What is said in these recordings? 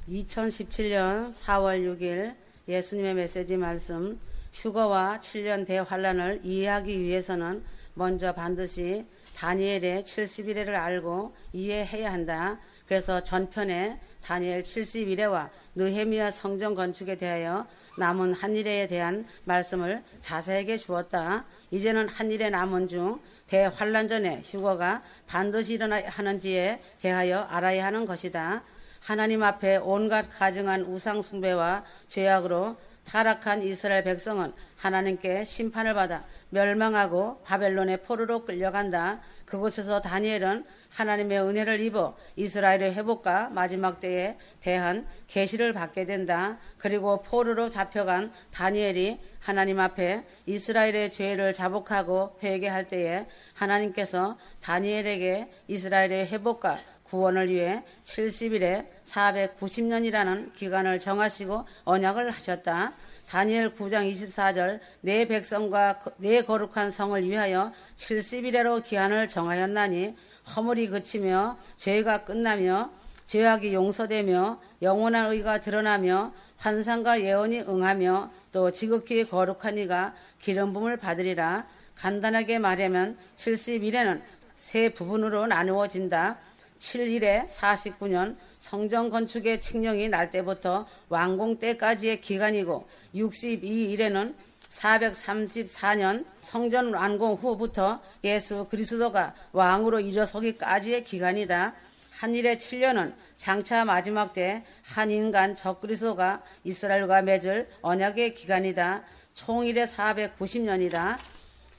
2017년 4월 6일 예수님의 메시지 말씀, 휴거와 7년 대환란을 이해하기 위해서는 먼저 반드시 다니엘의 70일에를 알고 이해해야 한다. 그래서 전편에 다니엘 70일에와 느헤미야 성전 건축에 대하여 남은 한 일에 대한 말씀을 자세하게 주었다. 이제는 한 일에 남은 중 대환란 전에 휴거가 반드시 일어나야 하는지에 대하여 알아야 하는 것이다. 하나님 앞에 온갖 가증한 우상 숭배와 죄악으로 타락한 이스라엘 백성은 하나님께 심판을 받아 멸망하고 바벨론의 포로로 끌려간다. 그곳에서 다니엘은 하나님의 은혜를 입어 이스라엘의 회복과 마지막 때에 대한 계시를 받게 된다. 그리고 포로로 잡혀간 다니엘이 하나님 앞에 이스라엘의 죄를 자복하고 회개할 때에 하나님께서 다니엘에게 이스라엘의 회복과 구원을 위해 70일에 490년이라는 기간을 정하시고 언약을 하셨다. 다니엘 9장 24절 내 백성과 내 거룩한 성을 위하여 70일에로 기한을 정하였나니 허물이 그치며 죄가 끝나며 죄악이 용서되며 영원한 의가 드러나며 환상과 예언이 응하며 또 지극히 거룩한 이가 기름 부음을 받으리라. 간단하게 말하면 70일에는 세 부분으로 나누어진다. 7일에 49년 성전 건축의 칙령이 날 때부터 완공 때까지의 기간이고 62일에는 434년 성전 완공 후부터 예수 그리스도가 왕으로 일어서기까지의 기간이다. 한일의 7년은 장차 마지막 때 한 인간 적그리스도가 이스라엘과 맺을 언약의 기간이다. 총일의 490년이다.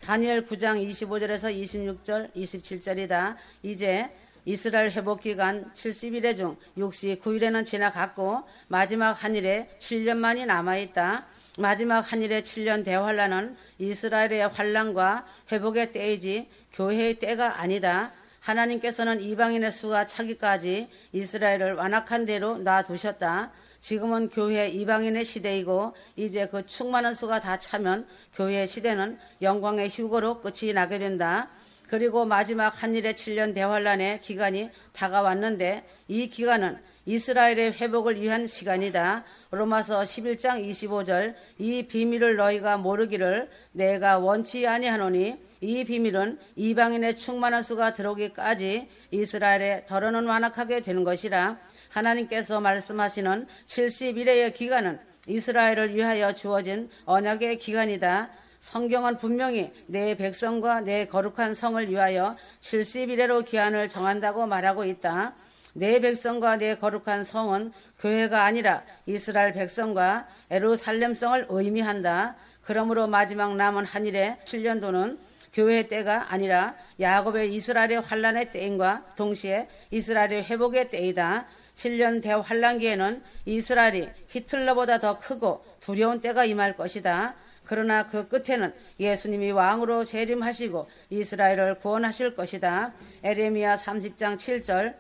다니엘 9장 25절에서 26절, 27절이다. 이제 이스라엘 회복기간 70일의 중 69일에는 지나갔고 마지막 한일에 7년만이 남아있다. 마지막 한일의 7년 대환란은 이스라엘의 환란과 회복의 때이지 교회의 때가 아니다. 하나님께서는 이방인의 수가 차기까지 이스라엘을 완악한 대로 놔두셨다. 지금은 교회 이방인의 시대이고 이제 그 충만한 수가 다 차면 교회의 시대는 영광의 휴거로 끝이 나게 된다. 그리고 마지막 한일의 7년 대환란의 기간이 다가왔는데 이 기간은 이스라엘의 회복을 위한 시간이다. 로마서 11장 25절 이 비밀을 너희가 모르기를 내가 원치 아니하노니 이 비밀은 이방인의 충만한 수가 들어오기까지 이스라엘에 더러는 완악하게 되는 것이라. 하나님께서 말씀하시는 70일의 기간은 이스라엘을 위하여 주어진 언약의 기간이다. 성경은 분명히 내 백성과 내 거룩한 성을 위하여 70일에로 기한을 정한다고 말하고 있다. 내 백성과 내 거룩한 성은 교회가 아니라 이스라엘 백성과 예루살렘성을 의미한다. 그러므로 마지막 남은 한일의 7년도는 교회의 때가 아니라 야곱의 이스라엘의 환란의 때인과 동시에 이스라엘의 회복의 때이다. 7년 대환란기에는 이스라엘이 히틀러보다 더 크고 두려운 때가 임할 것이다. 그러나 그 끝에는 예수님이 왕으로 재림하시고 이스라엘을 구원하실 것이다. 에레미야 30장 7절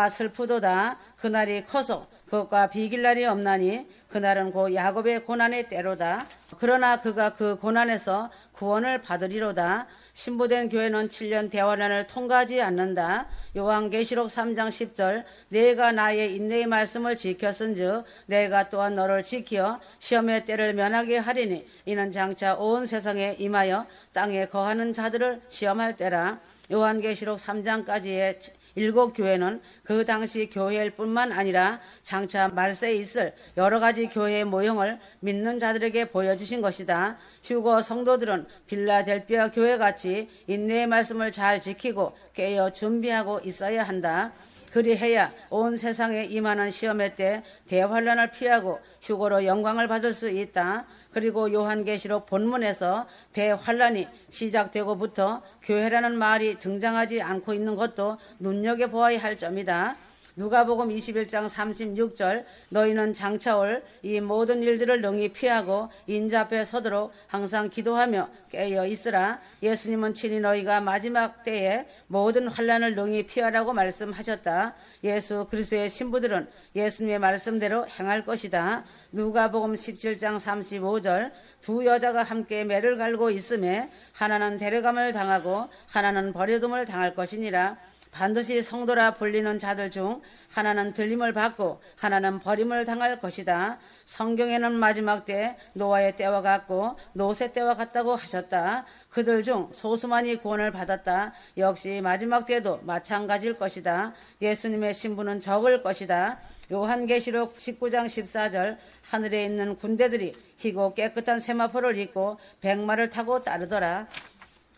슬프도다. 그날이 커서 그것과 비길 날이 없나니 그날은 곧 야곱의 고난의 때로다. 그러나 그가 그 고난에서 구원을 받으리로다. 신부된 교회는 7년 대환란을 통과하지 않는다. 요한계시록 3장 10절 내가 나의 인내의 말씀을 지켰은즉 내가 또한 너를 지켜 시험의 때를 면하게 하리니 이는 장차 온 세상에 임하여 땅에 거하는 자들을 시험할 때라. 요한계시록 3장까지의 7교회는 그 당시 교회일 뿐만 아니라 장차 말세에 있을 여러 가지 교회의 모형을 믿는 자들에게 보여주신 것이다. 휴거 성도들은 빌라델피아 교회같이 인내의 말씀을 잘 지키고 깨어 준비하고 있어야 한다. 그리해야 온 세상에 임하는 시험의 때 대환란을 피하고 휴거로 영광을 받을 수 있다. 그리고 요한계시록 본문에서 대환란이 시작되고부터 교회라는 말이 등장하지 않고 있는 것도 눈여겨보아야 할 점이다. 누가복음 21장 36절 너희는 장차 올 이 모든 일들을 능히 피하고 인자 앞에 서도록 항상 기도하며 깨어 있으라. 예수님은 친히 너희가 마지막 때에 모든 환난을 능히 피하라고 말씀하셨다. 예수 그리스도의 신부들은 예수님의 말씀대로 행할 것이다. 누가복음 17장 35절 두 여자가 함께 매를 갈고 있음에 하나는 데려감을 당하고 하나는 버려둠을 당할 것이니라. 반드시 성도라 불리는 자들 중 하나는 들림을 받고 하나는 버림을 당할 것이다. 성경에는 마지막 때 노아의 때와 같고 롯의 때와 같다고 하셨다. 그들 중 소수만이 구원을 받았다. 역시 마지막 때도 마찬가지일 것이다. 예수님의 신부는 적을 것이다. 요한계시록 19장 14절 하늘에 있는 군대들이 희고 깨끗한 세마포를 입고 백마를 타고 따르더라.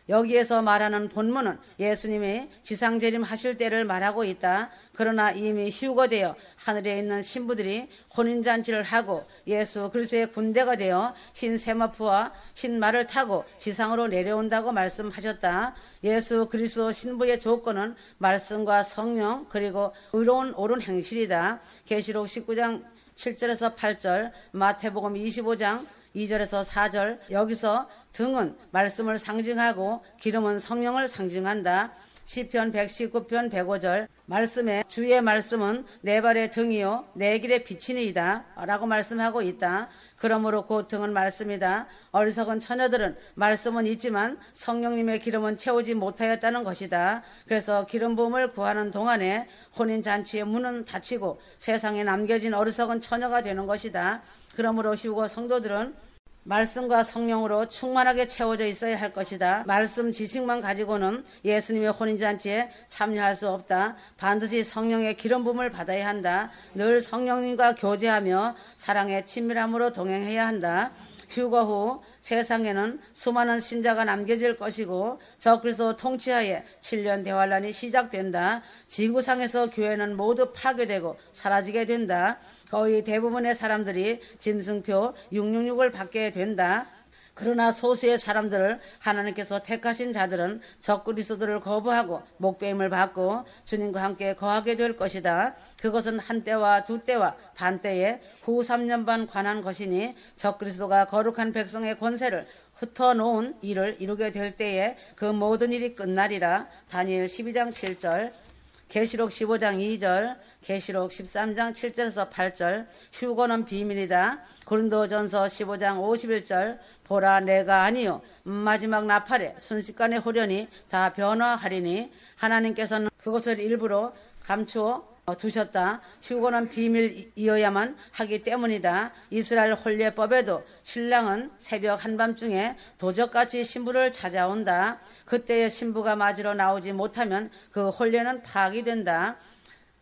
여기에서 말하는 본문은 예수님이 지상재림 하실 때를 말하고 있다. 그러나 이미 휴거되어 하늘에 있는 신부들이 혼인잔치를 하고 예수 그리스도의 군대가 되어 흰 세마포와 흰 말을 타고 지상으로 내려온다고 말씀하셨다. 예수 그리스도 신부의 조건은 말씀과 성령 그리고 의로운 옳은 행실이다. 계시록 19장 7절에서 8절, 마태복음 25장 2절에서 4절, 여기서 등은 말씀을 상징하고 기름은 성령을 상징한다. 시편 119편 105절 말씀에 주의 말씀은 내 발의 등이요 내 길의 빛이니이다 라고 말씀하고 있다. 그러므로 그 등은 말씀이다. 어리석은 처녀들은 말씀은 있지만 성령님의 기름은 채우지 못하였다는 것이다. 그래서 기름 부음을 구하는 동안에 혼인잔치의 문은 닫히고 세상에 남겨진 어리석은 처녀가 되는 것이다. 그러므로 휴거 성도들은 말씀과 성령으로 충만하게 채워져 있어야 할 것이다. 말씀 지식만 가지고는 예수님의 혼인잔치에 참여할 수 없다. 반드시 성령의 기름 부음을 받아야 한다. 늘 성령님과 교제하며 사랑의 친밀함으로 동행해야 한다. 휴거 후 세상에는 수많은 신자가 남겨질 것이고 적그리스도 통치하에 7년 대환란이 시작된다. 지구상에서 교회는 모두 파괴되고 사라지게 된다. 거의 대부분의 사람들이 짐승표 666을 받게 된다. 그러나 소수의 사람들을 하나님께서 택하신 자들은 적그리스도를 거부하고 목배임을 받고 주님과 함께 거하게 될 것이다. 그것은 한때와 두때와 반때에 후 3년 반 관한 것이니 적그리스도가 거룩한 백성의 권세를 흩어놓은 일을 이루게 될 때에 그 모든 일이 끝나리라. 다니엘 12장 7절, 계시록 15장 2절, 계시록 13장 7절에서 8절, 휴거는 비밀이다. 고린도전서 15장 51절, 보라 내가 아니요 마지막 나팔에 순식간에 호련히 다 변화하리니 하나님께서는 그것을 일부러 감추어 두셨다. 휴거는 비밀이어야만 하기 때문이다. 이스라엘 혼례법에도 신랑은 새벽 한밤중에 도적같이 신부를 찾아온다. 그때의 신부가 맞으러 나오지 못하면 그 혼례는 파악이 된다.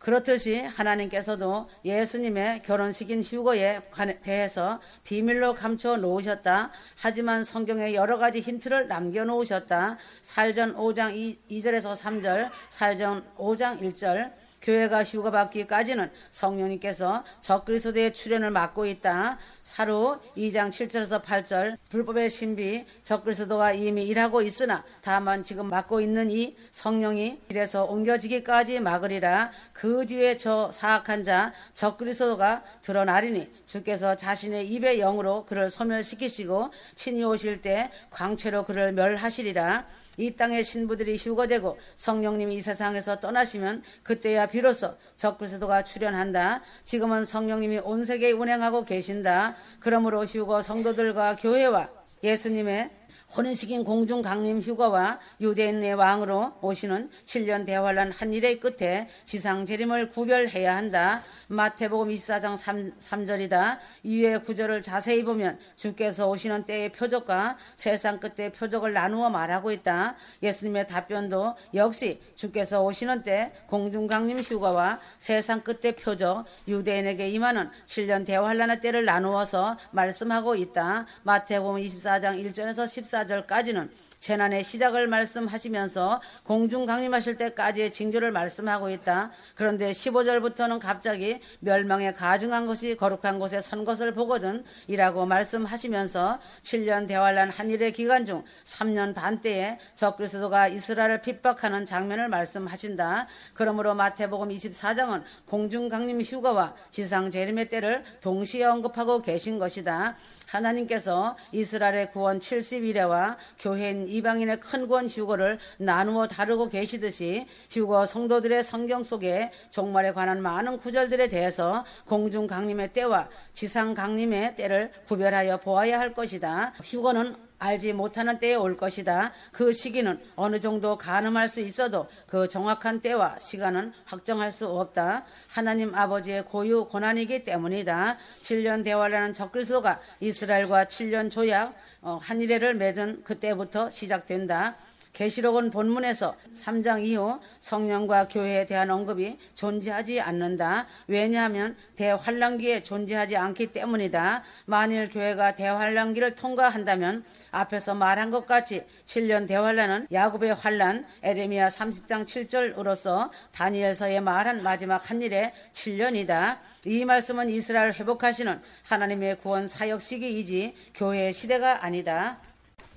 그렇듯이 하나님께서도 예수님의 결혼식인 휴거에 대해서 비밀로 감춰 놓으셨다. 하지만 성경에 여러 가지 힌트를 남겨 놓으셨다. 사전 5장 2절에서 3절, 사전 5장 1절, 교회가 휴거받기까지는 성령님께서 적그리스도의 출현을 막고 있다. 사루 2장 7절에서 8절, 불법의 신비 적그리스도가 이미 일하고 있으나 다만 지금 막고 있는 이 성령이 길에서 옮겨지기까지 막으리라. 그 뒤에 저 사악한 자 적그리스도가 드러나리니 주께서 자신의 입의 영으로 그를 소멸시키시고 친히 오실 때 광채로 그를 멸하시리라. 이 땅의 신부들이 휴거되고 성령님이 이 세상에서 떠나시면 그때야 비로소 적그리스도가 출현한다. 지금은 성령님이 온 세계에 운행하고 계신다. 그러므로 휴거 성도들과 교회와 예수님의 혼인식인 공중 강림 휴거와 유대인의 왕으로 오시는 7년 대환란 한 일의 끝에 지상 재림을 구별해야 한다. 마태복음 24장 3절이다. 이외의 구절을 자세히 보면 주께서 오시는 때의 표적과 세상 끝의 표적을 나누어 말하고 있다. 예수님의 답변도 역시 주께서 오시는 때 공중 강림 휴거와 세상 끝의 표적, 유대인에게 임하는 7년 대환란의 때를 나누어서 말씀하고 있다. 마태복음 24장 1절에서 14절까지는 재난의 시작을 말씀하시면서 공중 강림하실 때까지의 징조를 말씀하고 있다. 그런데 15절부터는 갑자기 멸망에 가증한 것이 거룩한 곳에 선 것을 보거든 이라고 말씀하시면서 7년 대환란 한 일의 기간 중 3년 반 때에 적그리스도가 이스라엘을 핍박하는 장면을 말씀하신다. 그러므로 마태복음 24장은 공중 강림 휴거와 지상 재림의 때를 동시에 언급하고 계신 것이다. 하나님께서 이스라엘의 구원 70일에와 교회인 이방인의 큰 구원 휴거를 나누어 다루고 계시듯이 휴거 성도들의 성경 속에 종말에 관한 많은 구절들에 대해서 공중 강림의 때와 지상 강림의 때를 구별하여 보아야 할 것이다. 휴거는 알지 못하는 때에 올 것이다. 그 시기는 어느 정도 가늠할 수 있어도 그 정확한 때와 시간은 확정할 수 없다. 하나님 아버지의 고유 권한이기 때문이다. 7년 대환란은 적그리스도가 이스라엘과 7년 조약 한일회를 맺은 그때부터 시작된다. 계시록은 본문에서 3장 이후 성령과 교회에 대한 언급이 존재하지 않는다. 왜냐하면 대환란기에 존재하지 않기 때문이다. 만일 교회가 대환란기를 통과한다면 앞에서 말한 것 같이 7년 대환란은 야곱의 환란, 에레미야 30장 7절으로서 다니엘서에 말한 마지막 한일의 7년이다. 이 말씀은 이스라엘 회복하시는 하나님의 구원 사역 시기이지 교회의 시대가 아니다.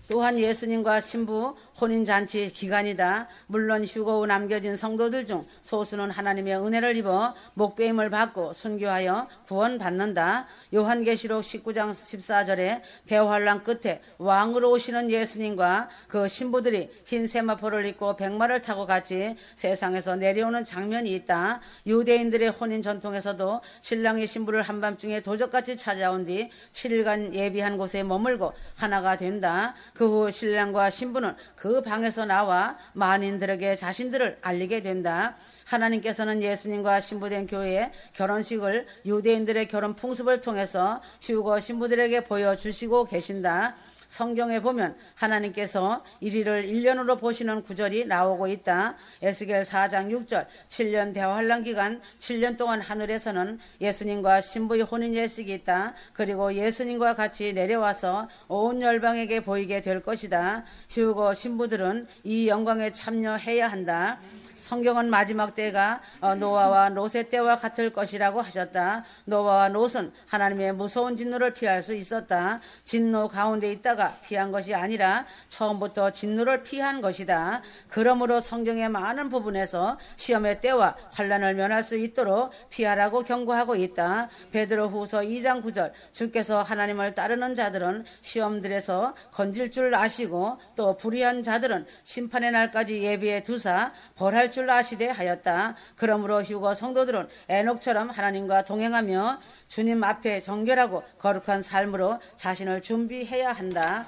또한 예수님과 신부 혼인잔치 기간이다. 물론 휴거 후 남겨진 성도들 중 소수는 하나님의 은혜를 입어 목배임을 받고 순교하여 구원받는다. 요한계시록 19장 14절에 대환란 끝에 왕으로 오시는 예수님과 그 신부들이 흰 세마포를 입고 백마를 타고 같이 세상에서 내려오는 장면이 있다. 유대인들의 혼인 전통에서도 신랑이 신부를 한밤중에 도적같이 찾아온 뒤 7일간 예비한 곳에 머물고 하나가 된다. 그 후 신랑과 신부는 그 방에서 나와 만인들에게 자신들을 알리게 된다. 하나님께서는 예수님과 신부된 교회의 결혼식을 유대인들의 결혼 풍습을 통해서 휴거 신부들에게 보여주시고 계신다. 성경에 보면 하나님께서 이리를 1년으로 보시는 구절이 나오고 있다. 에스겔 4장 6절 7년 대환란 기간 7년 동안 하늘에서는 예수님과 신부의 혼인 예식이 있다. 그리고 예수님과 같이 내려와서 온 열방에게 보이게 될 것이다. 휴거 신부들은 이 영광에 참여해야 한다. 성경은 마지막 때가 노아와 롯의 때와 같을 것이라고 하셨다. 노아와 롯은 하나님의 무서운 진노를 피할 수 있었다. 진노 가운데 있다가 피한 것이 아니라 처음부터 진노를 피한 것이다. 그러므로 성경의 많은 부분에서 시험의 때와 환난을 면할 수 있도록 피하라고 경고하고 있다. 베드로후서 2장 9절 주께서 하나님을 따르는 자들은 시험들에서 건질 줄 아시고 또 불의한 자들은 심판의 날까지 예비해 두사 벌할 줄 아시되 하였다. 그러므로 휴거 성도들은 에녹처럼 하나님과 동행하며 주님 앞에 정결하고 거룩한 삶으로 자신을 준비해야 한다.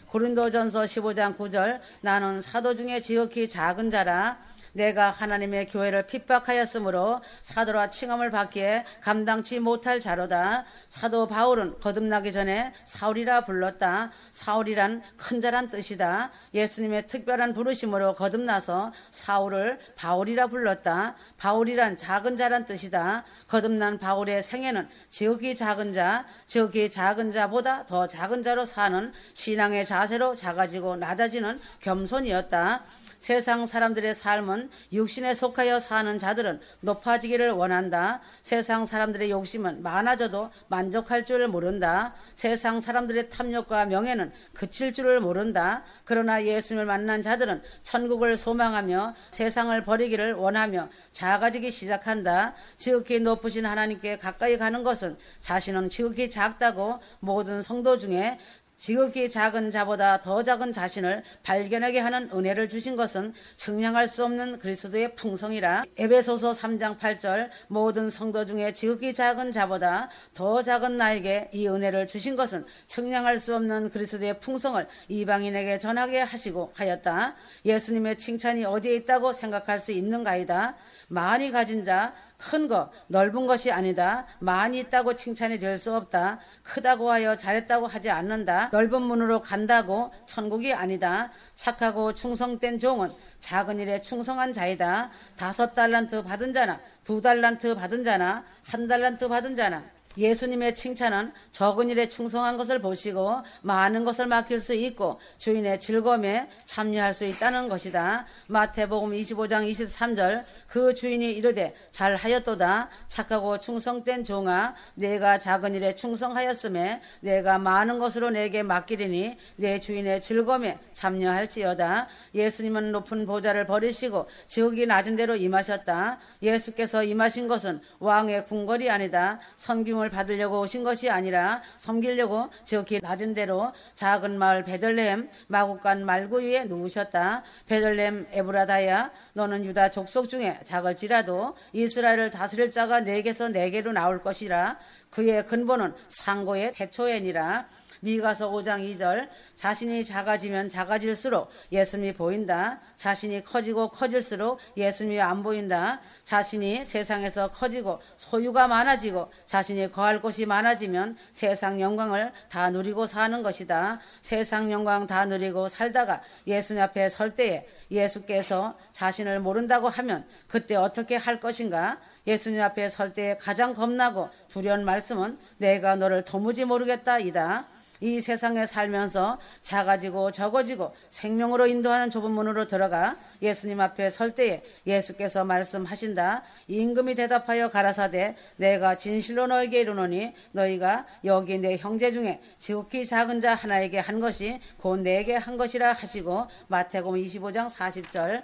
고린도전서 15장 9절 나는 사도 중에 지극히 작은 자라 내가 하나님의 교회를 핍박하였으므로 사도라 칭함을 받기에 감당치 못할 자로다. 사도 바울은 거듭나기 전에 사울이라 불렀다. 사울이란 큰 자란 뜻이다. 예수님의 특별한 부르심으로 거듭나서 사울을 바울이라 불렀다. 바울이란 작은 자란 뜻이다. 거듭난 바울의 생애는 지극히 작은 자, 지극히 작은 자보다 더 작은 자로 사는 신앙의 자세로 작아지고 낮아지는 겸손이었다. 세상 사람들의 삶은 육신에 속하여 사는 자들은 높아지기를 원한다. 세상 사람들의 욕심은 많아져도 만족할 줄을 모른다. 세상 사람들의 탐욕과 명예는 그칠 줄을 모른다. 그러나 예수님을 만난 자들은 천국을 소망하며 세상을 버리기를 원하며 작아지기 시작한다. 지극히 높으신 하나님께 가까이 가는 것은 자신은 지극히 작다고 모든 성도 중에 지극히 작은 자보다 더 작은 자신을 발견하게 하는 은혜를 주신 것은 측량할 수 없는 그리스도의 풍성이라. 에베소서 3장 8절 모든 성도 중에 지극히 작은 자보다 더 작은 나에게 이 은혜를 주신 것은 측량할 수 없는 그리스도의 풍성을 이방인에게 전하게 하시고 하였다. 예수님의 칭찬이 어디에 있다고 생각할 수 있는가이다. 많이 가진 자, 큰 것, 넓은 것이 아니다. 많이 있다고 칭찬이 될 수 없다. 크다고 하여 잘했다고 하지 않는다. 넓은 문으로 간다고 천국이 아니다. 착하고 충성된 종은 작은 일에 충성한 자이다. 5달란트 받은 자나 2달란트 받은 자나 1달란트 받은 자나 예수님의 칭찬은 적은 일에 충성한 것을 보시고 많은 것을 맡길 수 있고 주인의 즐거움에 참여할 수 있다는 것이다. 마태복음 25장 23절 그 주인이 이르되 잘하였도다. 착하고 충성된 종아 내가 작은 일에 충성하였음에 내가 많은 것으로 내게 맡기리니 내 주인의 즐거움에 참여할지어다. 예수님은 높은 보좌를 버리시고 지극히 낮은 데로 임하셨다. 예수께서 임하신 것은 왕의 궁궐이 아니다. 섬김을 받으려고 오신 것이 아니라 섬기려고 지극히 낮은 데로 작은 마을 베들레헴 마구간 말구 위에 누우셨다. 베들레헴 에브라다야 너는 유다 족속 중에 작을지라도 이스라엘을 다스릴 자가 내게서 내게로 나올 것이라. 그의 근본은 상고의 태초에니라. 미가서 5장 2절 자신이 작아지면 작아질수록 예수님이 보인다. 자신이 커지고 커질수록 예수님이 안 보인다. 자신이 세상에서 커지고 소유가 많아지고 자신이 거할 곳이 많아지면 세상 영광을 다 누리고 사는 것이다. 세상 영광 다 누리고 살다가 예수님 앞에 설 때에 예수께서 자신을 모른다고 하면 그때 어떻게 할 것인가? 예수님 앞에 설 때에 가장 겁나고 두려운 말씀은 내가 너를 도무지 모르겠다 이다. 이 세상에 살면서 작아지고 적어지고 생명으로 인도하는 좁은 문으로 들어가 예수님 앞에 설 때에 예수께서 말씀하신다. 임금이 대답하여 가라사대 내가 진실로 너에게 이르노니 너희가 여기 내 형제 중에 지극히 작은 자 하나에게 한 것이 곧 내게 한 것이라 하시고 마태복음 25장 40절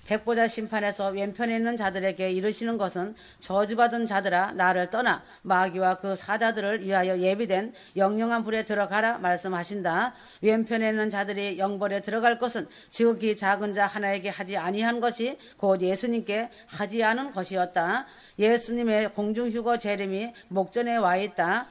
백보자 심판에서 왼편에 있는 자들에게 이르시는 것은 저주받은 자들아 나를 떠나 마귀와 그 사자들을 위하여 예비된 영영한 불에 들어가라 말씀하신다. 왼편에 있는 자들이 영벌에 들어갈 것은 지극히 작은 자 하나에게 하지 아니한 것이 곧 예수님께 하지 않은 것이었다. 예수님의 공중휴거 재림이 목전에 와 있다.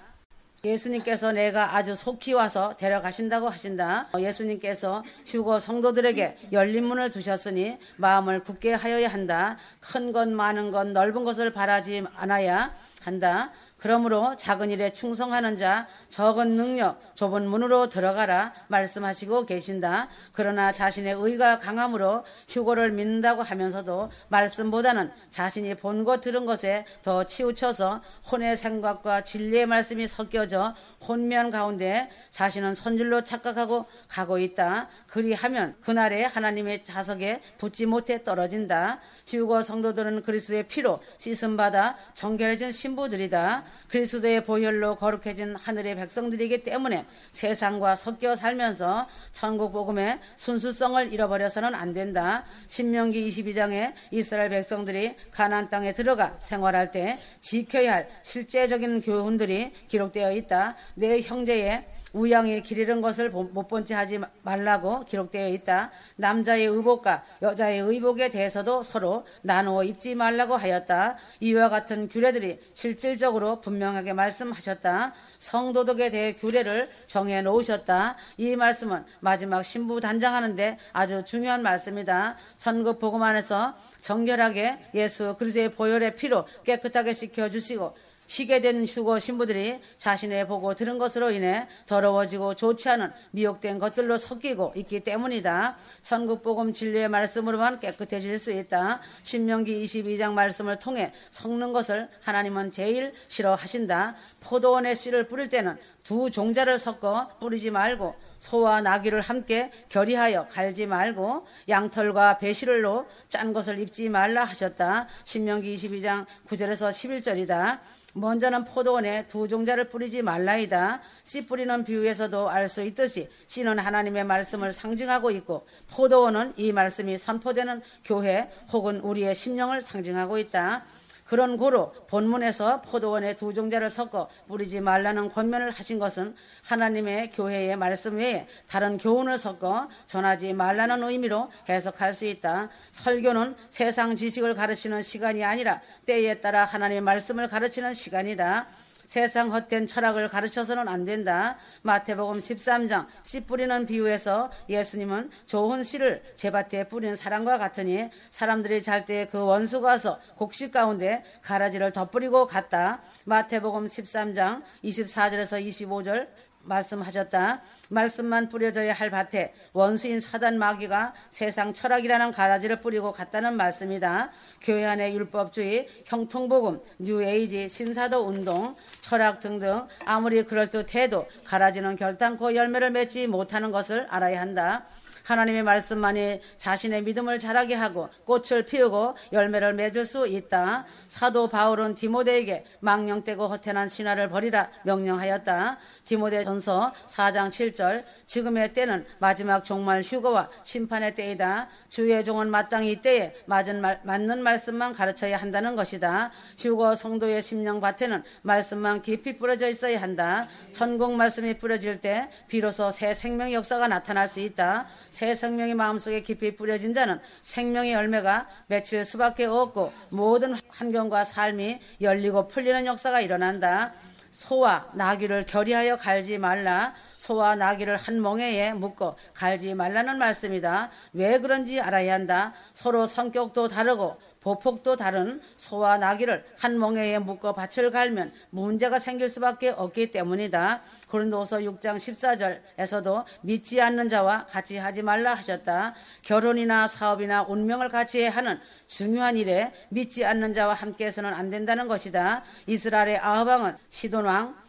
예수님께서 내가 아주 속히 와서 데려가신다고 하신다. 예수님께서 휴거 성도들에게 열린 문을 두셨으니 마음을 굳게 하여야 한다. 큰 것 많은 것 넓은 것을 바라지 않아야 한다. 그러므로 작은 일에 충성하는 자 적은 능력 좁은 문으로 들어가라 말씀하시고 계신다. 그러나 자신의 의가 강함으로 휴거를 믿는다고 하면서도 말씀보다는 자신이 본 것 들은 것에 더 치우쳐서 혼의 생각과 진리의 말씀이 섞여져 혼미한 가운데 자신은 선질로 착각하고 가고 있다. 그리하면 그날에 하나님의 자석에 붙지 못해 떨어진다. 휴거 성도들은 그리스도의 피로 씻음받아 정결해진 신부들이다. 그리스도의 보혈로 거룩해진 하늘의 백성들이기 때문에 세상과 섞여 살면서 천국 복음의 순수성을 잃어버려서는 안 된다. 신명기 22장에 이스라엘 백성들이 가나안 땅에 들어가 생활할 때 지켜야 할 실제적인 교훈들이 기록되어 있다. 내 형제의 우양이 길 잃은 것을 못 본 채 하지 말라고 기록되어 있다. 남자의 의복과 여자의 의복에 대해서도 서로 나누어 입지 말라고 하였다. 이와 같은 규례들이 실질적으로 분명하게 말씀하셨다. 성도덕에 대해 규례를 정해 놓으셨다. 이 말씀은 마지막 신부 단장하는데 아주 중요한 말씀이다. 천국 복음 안에서 정결하게 예수 그리스도의 보혈의 피로 깨끗하게 씻겨주시고 쉬게 된 휴거 신부들이 자신의 보고 들은 것으로 인해 더러워지고 좋지 않은 미혹된 것들로 섞이고 있기 때문이다. 천국복음 진리의 말씀으로만 깨끗해질 수 있다. 신명기 22장 말씀을 통해 섞는 것을 하나님은 제일 싫어하신다. 포도원에 씨를 뿌릴 때는 두 종자를 섞어 뿌리지 말고 소와 나귀를 함께 결의하여 갈지 말고 양털과 배실로 짠 것을 입지 말라 하셨다. 신명기 22장 9절에서 11절이다. 먼저는 포도원에 두 종자를 뿌리지 말라이다. 씨 뿌리는 비유에서도 알 수 있듯이 씨는 하나님의 말씀을 상징하고 있고 포도원은 이 말씀이 선포되는 교회 혹은 우리의 심령을 상징하고 있다. 그런 고로 본문에서 포도원에 두 종자를 섞어 뿌리지 말라는 권면을 하신 것은 하나님의 교회의 말씀 외에 다른 교훈을 섞어 전하지 말라는 의미로 해석할 수 있다. 설교는 세상 지식을 가르치는 시간이 아니라 때에 따라 하나님의 말씀을 가르치는 시간이다. 세상 헛된 철학을 가르쳐서는 안 된다. 마태복음 13장 씨 뿌리는 비유에서 예수님은 좋은 씨를 제밭에 뿌린 사람과 같으니 사람들이 잘 때 그 원수가 와서 곡식 가운데 가라지를 덧뿌리고 갔다. 마태복음 13장 24절에서 25절 말씀하셨다. 말씀만 뿌려져야 할 밭에 원수인 사단 마귀가 세상 철학이라는 가라지를 뿌리고 갔다는 말씀이다. 교회 안의 율법주의, 형통복음, 뉴에이지, 신사도 운동, 철학 등등 아무리 그럴듯해도 가라지는 결단코 열매를 맺지 못하는 것을 알아야 한다. 하나님의 말씀만이 자신의 믿음을 자라게 하고 꽃을 피우고 열매를 맺을 수 있다. 사도 바울은 디모데에게 망령되고 허탄한 신화를 버리라 명령하였다. 디모데전서 4장 7절 지금의 때는 마지막 종말 휴거와 심판의 때이다. 주의 종은 마땅히 이때에 맞는 말씀만 가르쳐야 한다는 것이다. 휴거 성도의 심령밭에는 말씀만 깊이 뿌려져 있어야 한다. 천국 말씀이 뿌려질 때 비로소 새 생명의 역사가 나타날 수 있다. 새 생명이 마음속에 깊이 뿌려진 자는 생명의 열매가 맺힐 수밖에 없고 모든 환경과 삶이 열리고 풀리는 역사가 일어난다. 소와 나귀를 결의하여 갈지 말라. 소와 나귀를 한 멍에에 묶어 갈지 말라는 말씀이다. 왜 그런지 알아야 한다. 서로 성격도 다르고 보폭도 다른 소와 나귀를 한 멍에에 묶어 밭을 갈면 문제가 생길 수밖에 없기 때문이다. 고린도후서 6장 14절에서도 믿지 않는 자와 같이 하지 말라 하셨다. 결혼이나 사업이나 운명을 같이 하는 중요한 일에 믿지 않는 자와 함께해서는 안 된다는 것이다. 이스라엘의 아합 왕은 시돈왕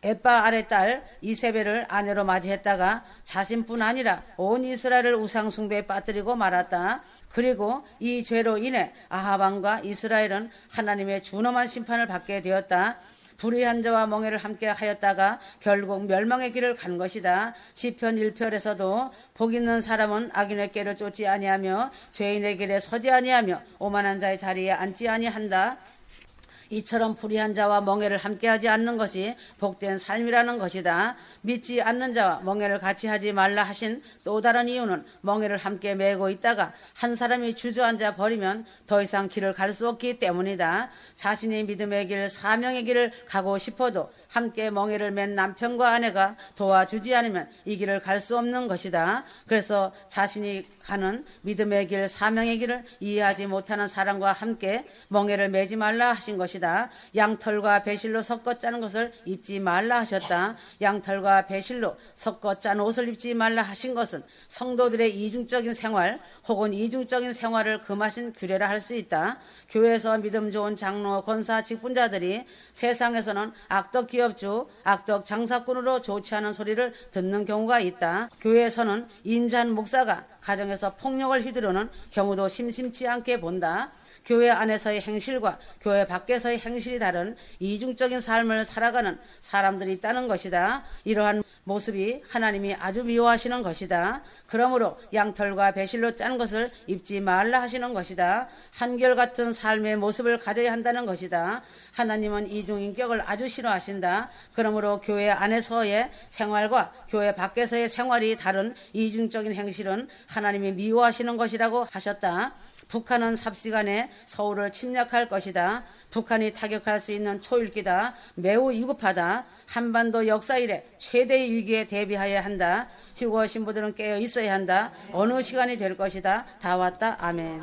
에빠 아래 딸 이세벨을 아내로 맞이했다가 자신뿐 아니라 온 이스라엘을 우상 숭배에 빠뜨리고 말았다. 그리고 이 죄로 인해 아합 왕과 이스라엘은 하나님의 준엄한 심판을 받게 되었다. 불의한 자와 멍에를 함께 하였다가 결국 멸망의 길을 간 것이다. 시편 1편에서도 복 있는 사람은 악인의 길을 쫓지 아니하며 죄인의 길에 서지 아니하며 오만한 자의 자리에 앉지 아니한다. 이처럼 불의한 자와 멍에를 함께하지 않는 것이 복된 삶이라는 것이다. 믿지 않는 자와 멍에를 같이 하지 말라 하신 또 다른 이유는 멍에를 함께 메고 있다가 한 사람이 주저앉아 버리면 더 이상 길을 갈 수 없기 때문이다. 자신이 믿음의 길, 사명의 길을 가고 싶어도 함께 멍에를 맨 남편과 아내가 도와주지 않으면 이 길을 갈 수 없는 것이다. 그래서 자신이 가는 믿음의 길, 사명의 길을 이해하지 못하는 사람과 함께 멍에를 매지 말라 하신 것이다. 양털과 배실로 섞어 짜는 것을 입지 말라 하셨다. 양털과 배실로 섞어 짠 옷을 입지 말라 하신 것은 성도들의 이중적인 생활 혹은 이중적인 생활을 금하신 규례라 할 수 있다. 교회에서 믿음 좋은 장로, 권사, 직분자들이 세상에서는 악덕 기업주, 악덕 장사꾼으로 좋지 않은 소리를 듣는 경우가 있다. 교회에서는 인자한 목사가 가정에서 폭력을 휘두르는 경우도 심심치 않게 본다. 교회 안에서의 행실과 교회 밖에서의 행실이 다른 이중적인 삶을 살아가는 사람들이 있다는 것이다. 이러한 모습이 하나님이 아주 미워하시는 것이다. 그러므로 양털과 배실로 짠 것을 입지 말라 하시는 것이다. 한결같은 삶의 모습을 가져야 한다는 것이다. 하나님은 이중인격을 아주 싫어하신다. 그러므로 교회 안에서의 생활과 교회 밖에서의 생활이 다른 이중적인 행실은 하나님이 미워하시는 것이라고 하셨다. 북한은 삽시간에 서울을 침략할 것이다. 북한이 타격할 수 있는 초일기다. 매우 위급하다. 한반도 역사 이래 최대의 위기에 대비해야 한다. 휴거 신부들은 깨어 있어야 한다. 어느 시간이 될 것이다. 다 왔다. 아멘.